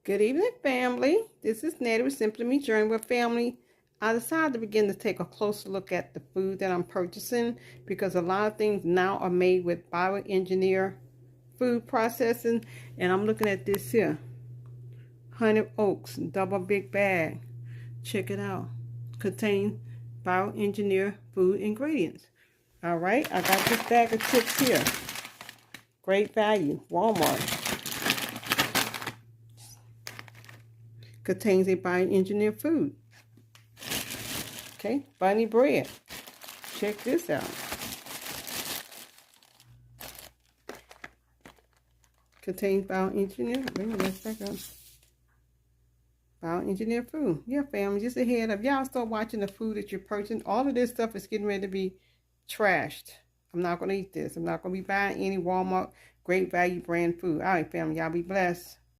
Good evening, family. This is Nettie with Simply Me Journey with Family. I decided to begin to take a closer look at the food that I'm purchasing because a lot of things now are made with bioengineer food processing. And I'm looking at this here. Honey Oaks double big bag. Check it out. Contain bioengineer food ingredients. All right, I got this bag of chips here. Great value, Walmart. Contains a bioengineered food. Okay, bunny bread. Check this out. Contains bioengineered. Wait a minute, let's back up. Bioengineered food. Yeah, family, just a head up. Y'all start watching the food that you're purchasing. All of this stuff is getting ready to be trashed. I'm not going to eat this. I'm not going to be buying any Walmart Great Value brand food. All right, family, y'all be blessed.